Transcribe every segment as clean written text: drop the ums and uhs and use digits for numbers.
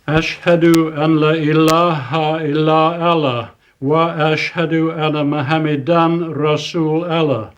Ashhadu an la ilaha illa Allah wa ashhadu anna Muhammadan Rasul Allah.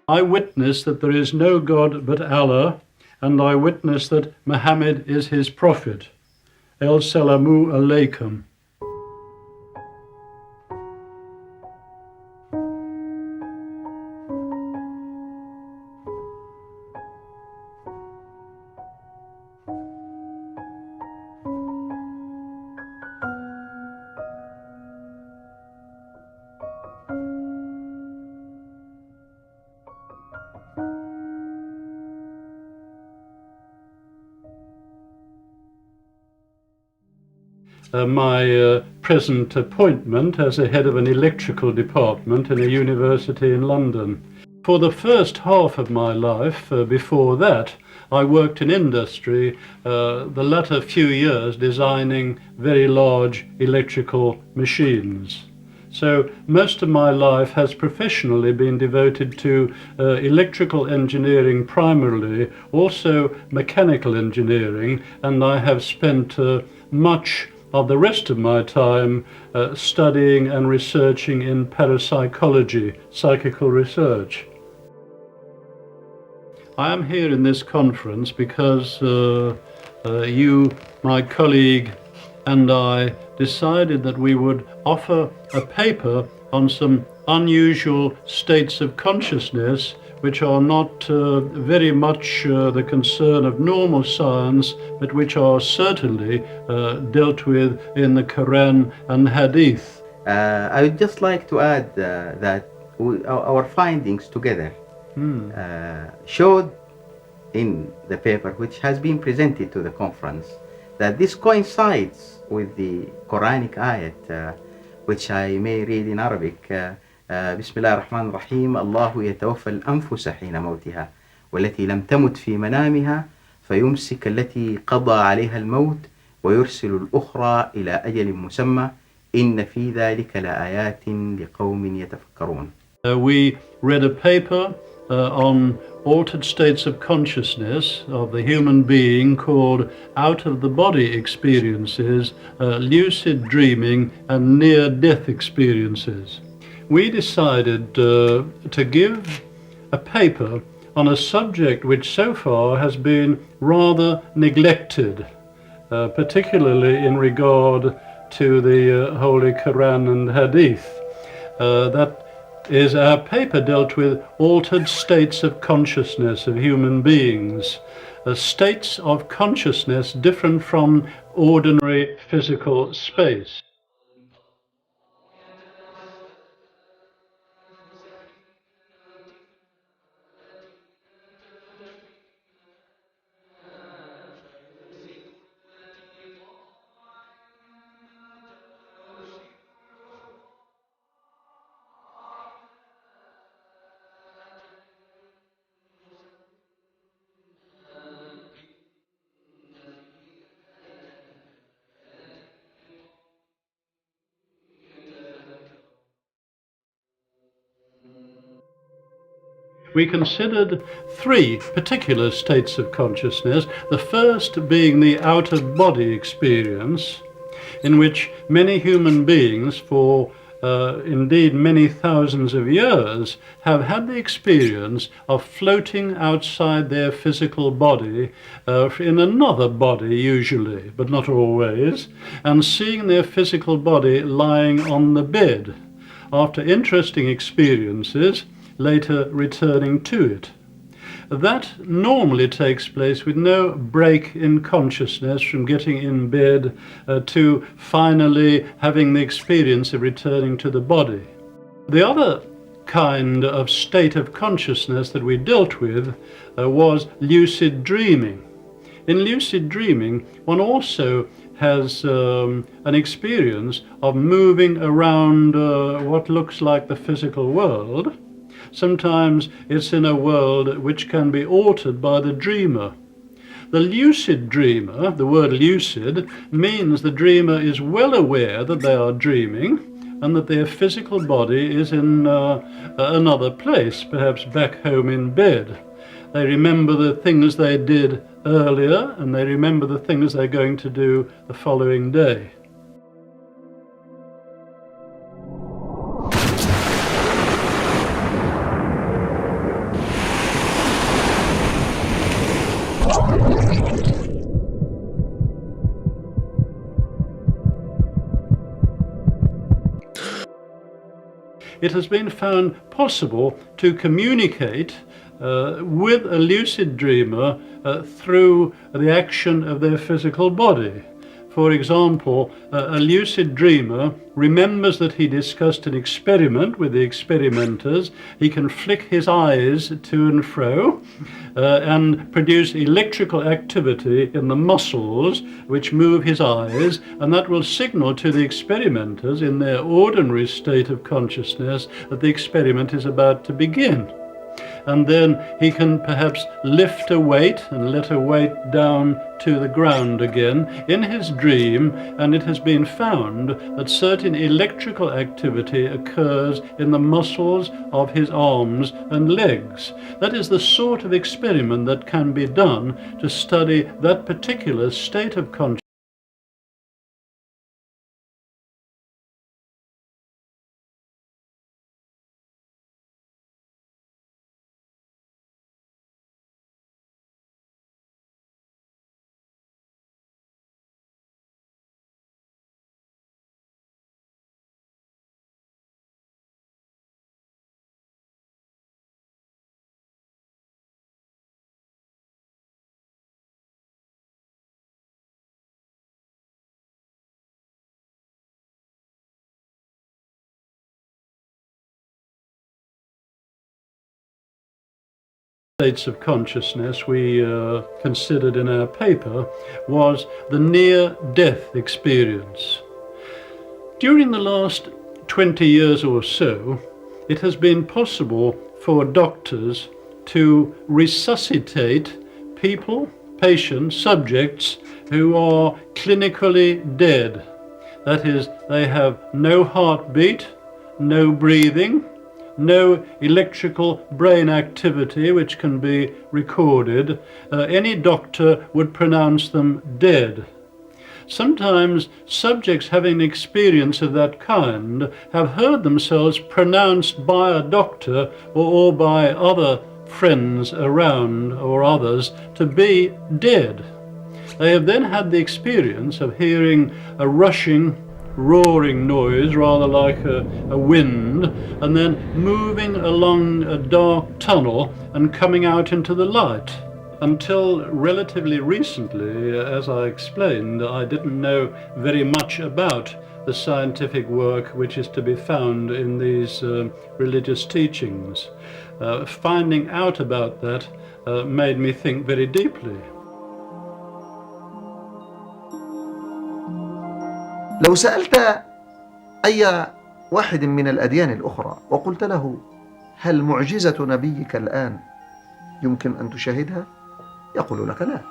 I witness that there is no God but Allah, and I witness that Muhammad is his prophet. El Salamu Alaikum. My present appointment as a head of an electrical department in a university in London. For the first half of my life, before that, I worked in industry, the latter few years designing very large electrical machines. So most of my life has professionally been devoted to electrical engineering primarily, also mechanical engineering, and I have spent much of the rest of my time studying and researching in parapsychology, psychical research. I am here in this conference because you, my colleague, and I decided that we would offer a paper on some unusual states of consciousness which are not very much the concern of normal science, but which are certainly dealt with in the Quran and Hadith. I would just like to add that our findings together showed in the paper which has been presented to the conference that this coincides with the Quranic ayat which I may read in Arabic. بسم الله الرحمن الرحيم الله يتوفى الأنفس حين موتها والتي لم تمت في منامها فيمسك التي قضى عليها الموت ويرسل الأخرى إلى أجل مسمى إن في ذلك لآيات لقوم يتفكرون. We read a paper on altered states of consciousness of the human being called out of the body experiences, lucid dreaming and near-death experiences. We decided to give a paper on a subject which so far has been rather neglected, particularly in regard to the Holy Quran and Hadith. That is, our paper dealt with altered states of consciousness of human beings, states of consciousness different from ordinary physical space. We considered three particular states of consciousness, the first being the out-of-body experience, in which many human beings for indeed many thousands of years have had the experience of floating outside their physical body in another body usually, but not always, and seeing their physical body lying on the bed after interesting experiences, later returning to it. that normally takes place with no break in consciousness from getting in bed to finally having the experience of returning to the body. The other kind of state of consciousness that we dealt with was lucid dreaming. In lucid dreaming, one also has an experience of moving around what looks like the physical world. Sometimes it's in a world which can be altered by the dreamer. The lucid dreamer, the word lucid, means the dreamer is well aware that they are dreaming and that their physical body is in another place, perhaps back home in bed. They remember the things they did earlier, and they remember the things they're going to do the following day. It has been found possible to communicate with a lucid dreamer through the action of their physical body. For example, a lucid dreamer remembers that he discussed an experiment with the experimenters. He can flick his eyes to and fro and produce electrical activity in the muscles which move his eyes, and that will signal to the experimenters in their ordinary state of consciousness that the experiment is about to begin. And then he can perhaps lift a weight and let a weight down to the ground again in his dream, and it has been found that certain electrical activity occurs in the muscles of his arms and legs. That is the sort of experiment that can be done to study that particular state of consciousness. States of consciousness we considered in our paper was the near-death experience. During the last 20 years or so, it has been possible for doctors to resuscitate people, patients, subjects who are clinically dead. That is, they have no heartbeat, no breathing, no electrical brain activity which can be recorded. Any doctor would pronounce them dead. Sometimes subjects having an experience of that kind have heard themselves pronounced by a doctor or by other friends around or others to be dead. They have then had the experience of hearing a rushing, roaring noise, rather like a wind, and then moving along a dark tunnel and coming out into the light. Until relatively recently, as I explained, I didn't know very much about the scientific work which is to be found in these religious teachings. Finding out about that made me think very deeply. لو سألت أي واحد من الأديان الأخرى وقلت له هل معجزة نبيك الآن يمكن أن تشاهدها؟ يقول لك لا،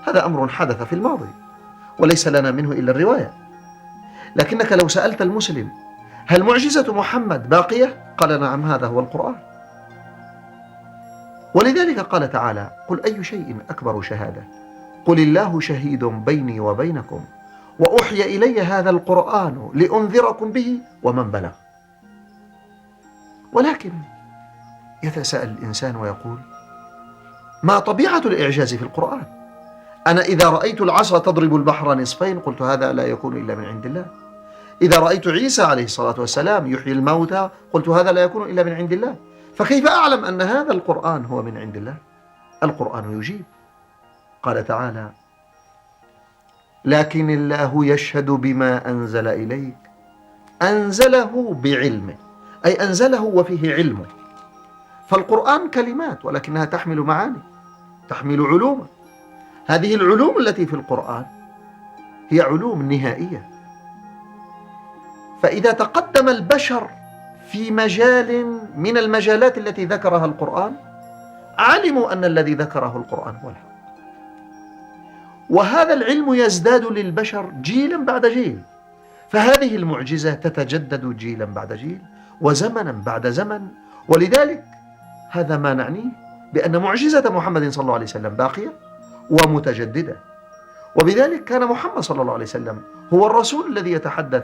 هذا أمر حدث في الماضي وليس لنا منه إلا الرواية. لكنك لو سألت المسلم هل معجزة محمد باقية؟ قال نعم، هذا هو القرآن. ولذلك قال تعالى: قل أي شيء أكبر شهادة؟ قل الله شهيد بيني وبينكم وأوحي إلي هذا القرآن لأنذركم به ومن بلغ. ولكن يتساءل الإنسان ويقول: ما طبيعة الإعجاز في القرآن؟ أنا إذا رأيت العصا تضرب البحر نصفين قلت هذا لا يكون إلا من عند الله. إذا رأيت عيسى عليه الصلاة والسلام يحيي الموتى قلت هذا لا يكون إلا من عند الله. فكيف أعلم أن هذا القرآن هو من عند الله؟ القرآن يجيب. قال تعالى: لكن الله يشهد بما أنزل إليك، أنزله بعلمه، أي أنزله وفيه علمه. فالقرآن كلمات ولكنها تحمل معاني، تحمل علوما. هذه العلوم التي في القرآن هي علوم نهائية. فإذا تقدم البشر في مجال من المجالات التي ذكرها القرآن، علموا أن الذي ذكره القرآن هو الحق. وهذا العلم يزداد للبشر جيلا بعد جيل، فهذه المعجزة تتجدد جيلا بعد جيل وزمنا بعد زمن. ولذلك هذا ما نعنيه بأن معجزة محمد صلى الله عليه وسلم باقية ومتجددة. وبذلك كان محمد صلى الله عليه وسلم هو الرسول الذي يتحدث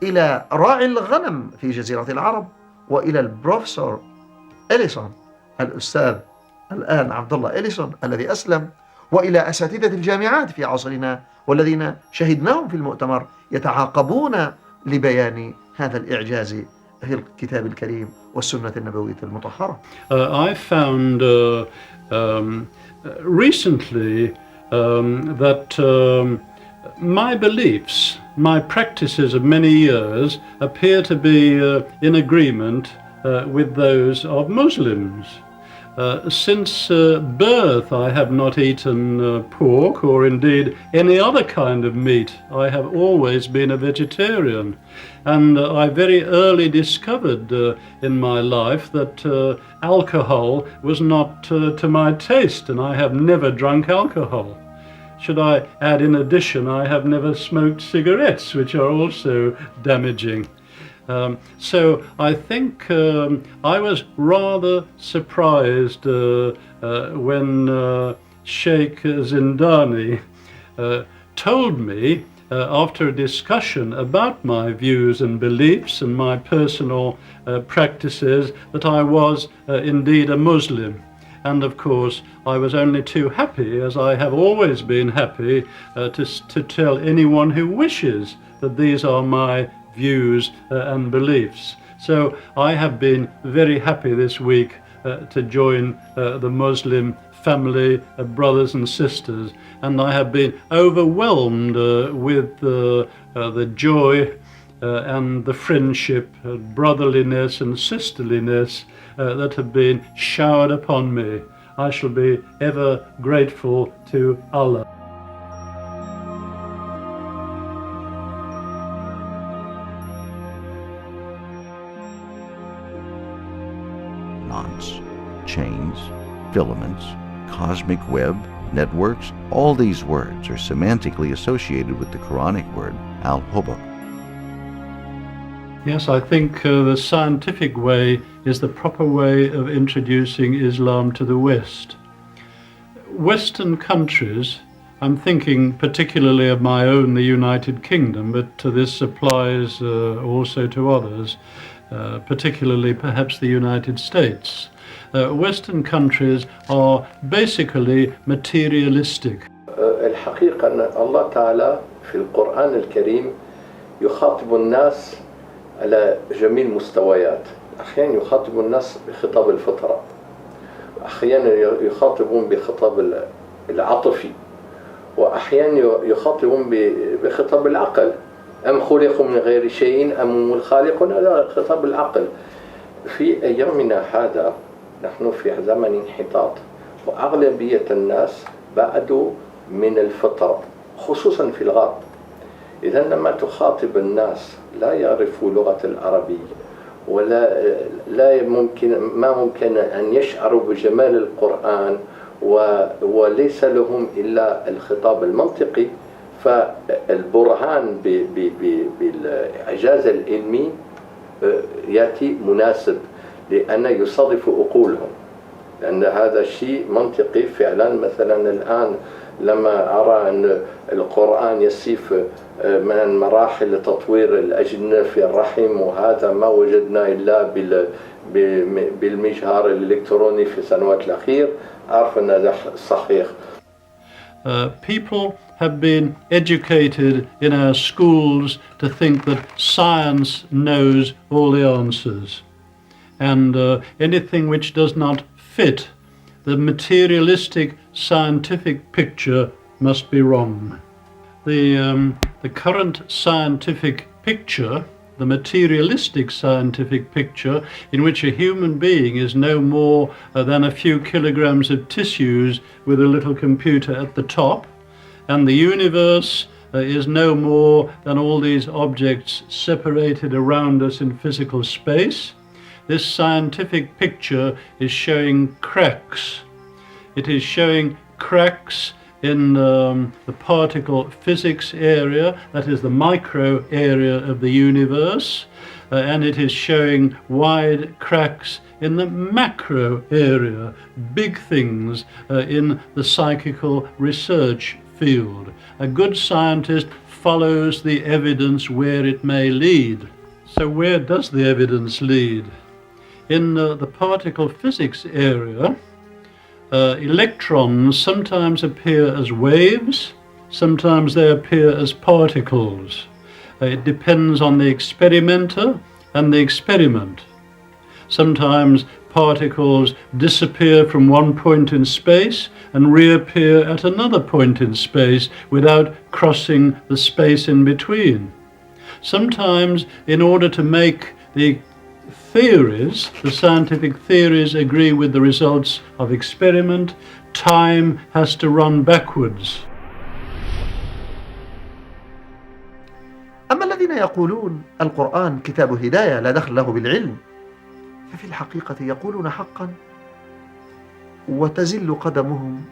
إلى راعي الغنم في جزيرة العرب، وإلى البروفسير اليسون، الأستاذ الآن عبد الله اليسون الذي أسلم، وإلى أساتذة الجامعات في عصرنا والذين شهدناهم في المؤتمر يتعاقبون لبيان هذا الإعجاز في الكتاب الكريم والسنة النبوية المطهرة. I found recently that my beliefs, my practices of many years appear to be in agreement with those of Muslims. Since birth I have not eaten pork or indeed any other kind of meat. I have always been a vegetarian, and I very early discovered in my life that alcohol was not to my taste, and I have never drunk alcohol. Should I add in addition, I have never smoked cigarettes, which are also damaging. So I think I was rather surprised when Sheikh Zindani told me after a discussion about my views and beliefs and my personal practices that I was indeed a Muslim. And of course I was only too happy, as I have always been happy, to tell anyone who wishes that these are my views and beliefs. So I have been very happy this week to join the Muslim family of brothers and sisters, and I have been overwhelmed with the joy and the friendship, brotherliness and sisterliness that have been showered upon me. I shall be ever grateful to Allah. Knots, chains, filaments, cosmic web, networks, all these words are semantically associated with the Quranic word al-hubab. Yes, I think the scientific way is the proper way of introducing Islam to the West. Western countries, I'm thinking particularly of my own, the United Kingdom, but this applies also to others, particularly perhaps the United States. Western countries are basically materialistic. الحقيقة أن الله تعالى في القرآن الكريم يخاطب الناس على جميع المستويات. أحيانا يخاطب الناس بخطاب الفطرة، أحيانا يخاطبون بخطاب العاطفي، وأحيانا يخاطبون بخطاب العقل. أم خلقوا من غير شيء أم هم الخالقون؟ هذا خطاب العقل. في أيامنا هذا نحن في زمن انحطاط، وأغلبية الناس بعدوا من الفطرة خصوصا في الغرب. إذا لما تخاطب الناس لا يعرفوا لغة العربية ولا ما ممكن أن يشعروا بجمال القرآن وليس لهم إلا الخطاب المنطقي، فالبرهان بالإعجاز العلمي يأتي مناسب لأن يصادف عقولهم، لأن هذا شيء منطقي فعلا. مثلا الآن لما أرى أن القرآن يصف من مراحل تطوير الأجنة في الرحم، وهذا ما وجدنا إلا بالمجهر الإلكتروني في السنوات الأخيرة، أعرف أن هذا صحيح. People have been educated in our schools to think that science knows all the answers, and anything which does not fit the materialistic scientific picture must be wrong. The current scientific picture, the materialistic scientific picture, in which a human being is no more than a few kilograms of tissues with a little computer at the top, and the universe is no more than all these objects separated around us in physical space. This scientific picture is showing cracks. It is showing cracks in the particle physics area, that is the micro area of the universe, and it is showing wide cracks in the macro area, big things in the psychical research field. A good scientist follows the evidence where it may lead. So where does the evidence lead? In the particle physics area, electrons sometimes appear as waves, sometimes they appear as particles. It depends on the experimenter and the experiment. Sometimes particles disappear from one point in space and reappear at another point in space without crossing the space in between. Sometimes, in order to make the theories, the scientific theories, agree with the results of experiment, time has to run backwards. أما الذين يقولون القرآن كتاب هداية لا دخل له بالعلم، ففي الحقيقة يقولون حقا وتزل قدمهم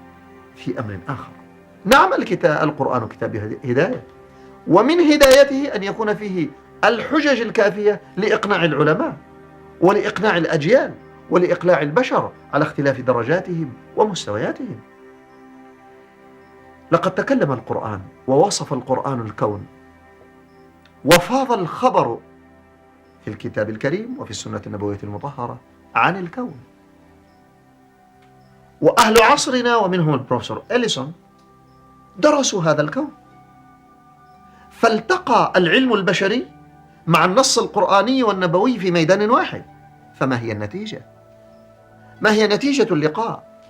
في أمر آخر. نعم، القرآن كتاب هداية، ومن هدايته أن يكون فيه الحجج الكافية لإقناع العلماء ولإقناع الأجيال ولإقلاع البشر على اختلاف درجاتهم ومستوياتهم. لقد تكلم القرآن ووصف القرآن الكون، وفاض الخبر في الكتاب الكريم وفي السنة النبوية المطهرة عن الكون. وأهل عصرنا ومنهم البروفسير اليسون درسوا هذا الكون، فالتقى العلم البشري مع النص القرآني والنبوي في ميدان واحد. فما هي النتيجة؟ ما هي نتيجة اللقاء؟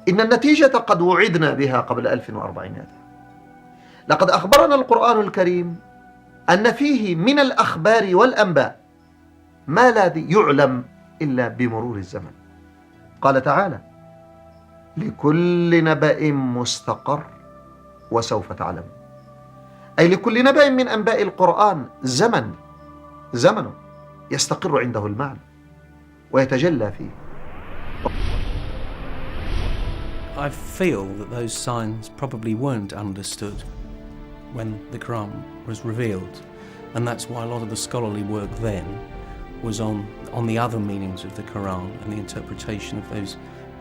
إن النتيجة قد وعدنا بها قبل 1400. لقد أخبرنا القرآن الكريم أن فيه من الأخبار والأنباء ما لا يعلم إلا بمرور الزمن. قال تعالى: لكل نبأ مستقر وسوف تعلم. أي لكل نبأ من أنباء القرآن زمن يستقر عنده المعنى ويتجلى فيه. I feel that those signs probably weren't understood when the Quran was revealed, and that's why a lot of the scholarly work then was on the other meanings of the Quran and the interpretation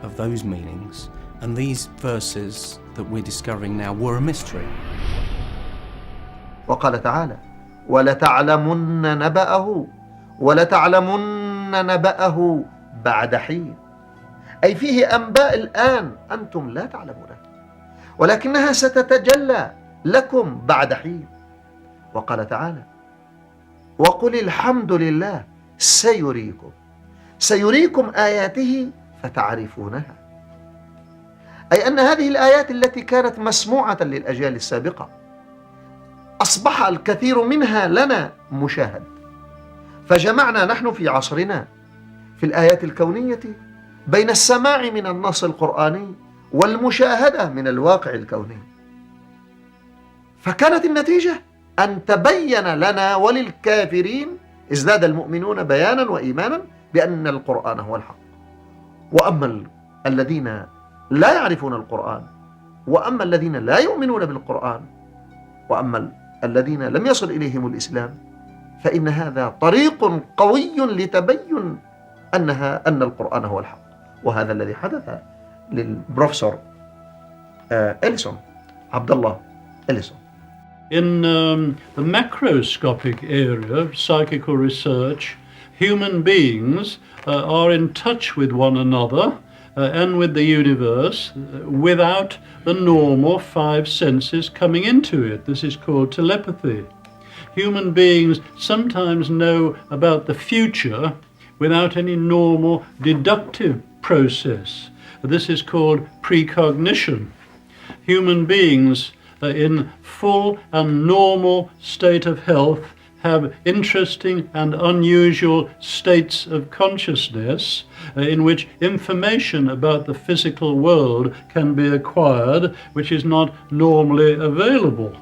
of those meanings, and these verses that we're discovering now were a mystery. وقال تعالى: ولتعلمن نبأه بعد حين. أي فيه أنباء الآن أنتم لا تعلمونها، ولكنها ستتجلى لكم بعد حين. وقال تعالى: وقل الحمد لله سيريكم آياته فتعرفونها. أي أن هذه الآيات التي كانت مسموعة للأجيال السابقة أصبح الكثير منها لنا مشاهد، فجمعنا نحن في عصرنا في الآيات الكونية بين السماع من النص القرآني والمشاهدة من الواقع الكوني. فكانت النتيجة أن تبين لنا وللكافرين، ازداد المؤمنون بيانا وإيمانا بأن القرآن هو الحق. وأما الذين لا يعرفون القرآن، وأما الذين لا يؤمنون بالقرآن، وأما الذين لم يصل إليهم الإسلام، فإن هذا طريق قوي لتبين أن القرآن هو الحق. وهذا الذي حدث للبروفسير اليسون، عبد الله اليسون. In the macroscopic area of psychical research, human beings are in touch with one another and with the universe without the normal five senses coming into it. This is called telepathy. Human beings sometimes know about the future without any normal deductive process. This is called precognition. Human beings in full and normal state of health have interesting and unusual states of consciousness in which information about the physical world can be acquired, which is not normally available.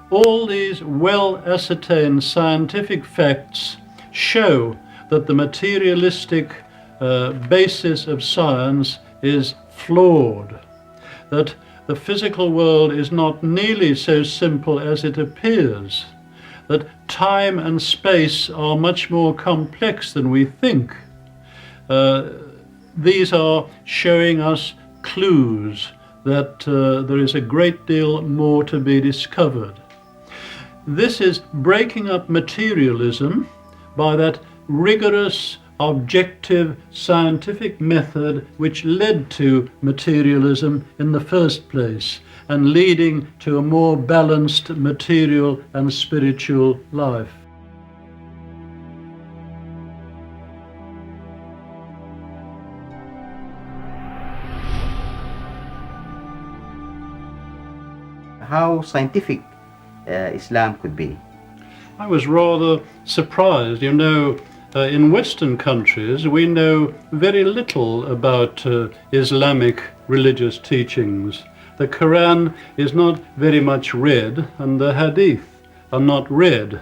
All these well-ascertained scientific facts show that the materialistic basis of science is flawed, that the physical world is not nearly so simple as it appears, that time and space are much more complex than we think. These are showing us clues that there is a great deal more to be discovered. This is breaking up materialism by that rigorous, objective, scientific method which led to materialism in the first place, and leading to a more balanced material and spiritual life. How scientific Islam could be. I was rather surprised. You know, in Western countries we know very little about Islamic religious teachings. The Quran is not very much read, and the Hadith are not read.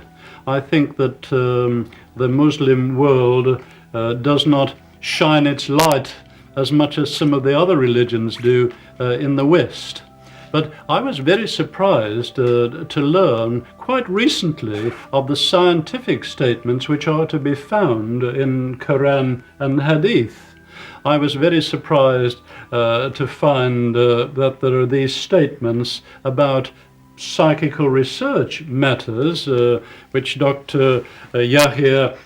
I think that the Muslim world does not shine its light as much as some of the other religions do in the West. But I was very surprised to learn quite recently of the scientific statements which are to be found in Quran and Hadith. I was very surprised to find that there are these statements about psychical research matters which Dr. Yahya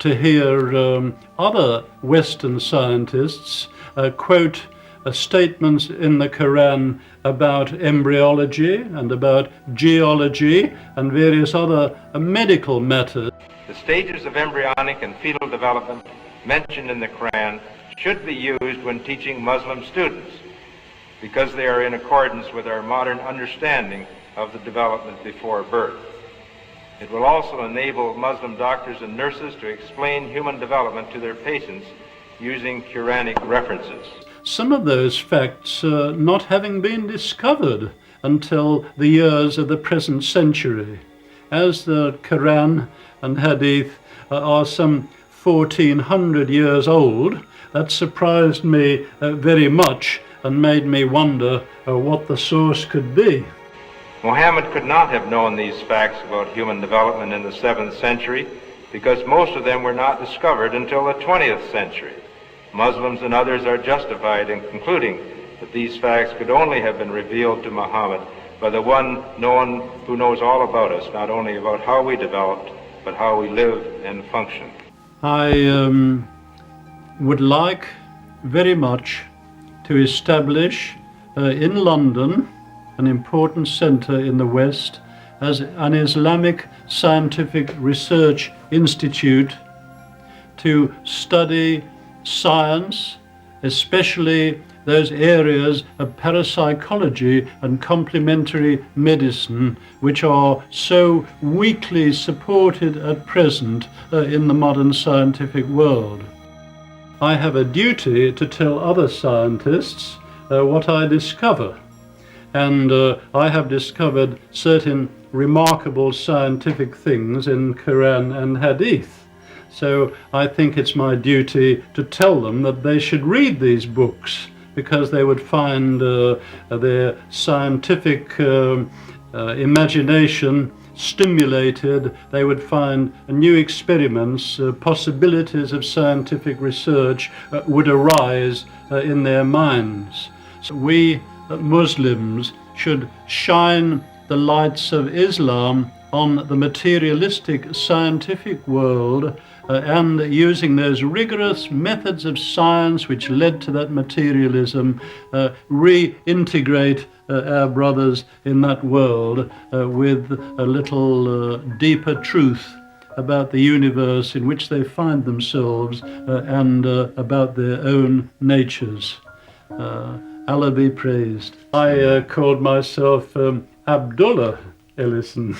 to hear other Western scientists quote statements in the Quran about embryology and about geology and various other medical matters. The stages of embryonic and fetal development mentioned in the Quran should be used when teaching Muslim students because they are in accordance with our modern understanding of the development before birth. It will also enable Muslim doctors and nurses to explain human development to their patients using Quranic references. Some of those facts not having been discovered until the years of the present century. As the Quran and Hadith are some 1400 years old, that surprised me very much and made me wonder what the source could be. Muhammad could not have known these facts about human development in the 7th century because most of them were not discovered until the 20th century. Muslims and others are justified in concluding that these facts could only have been revealed to Muhammad by the one who knows all about us, not only about how we developed, but how we live and function. I would like very much to establish in London an important centre in the West as an Islamic scientific research institute to study science, especially those areas of parapsychology and complementary medicine which are so weakly supported at present in the modern scientific world. I have a duty to tell other scientists what I discover. And I have discovered certain remarkable scientific things in Quran and Hadith. So I think it's my duty to tell them that they should read these books because they would find their scientific imagination stimulated, they would find new experiments, possibilities of scientific research would arise in their minds. So we Muslims should shine the lights of Islam on the materialistic scientific world and using those rigorous methods of science which led to that materialism, reintegrate our brothers in that world with a little deeper truth about the universe in which they find themselves and about their own natures. Allah be praised. I called myself Abdullah Ellison.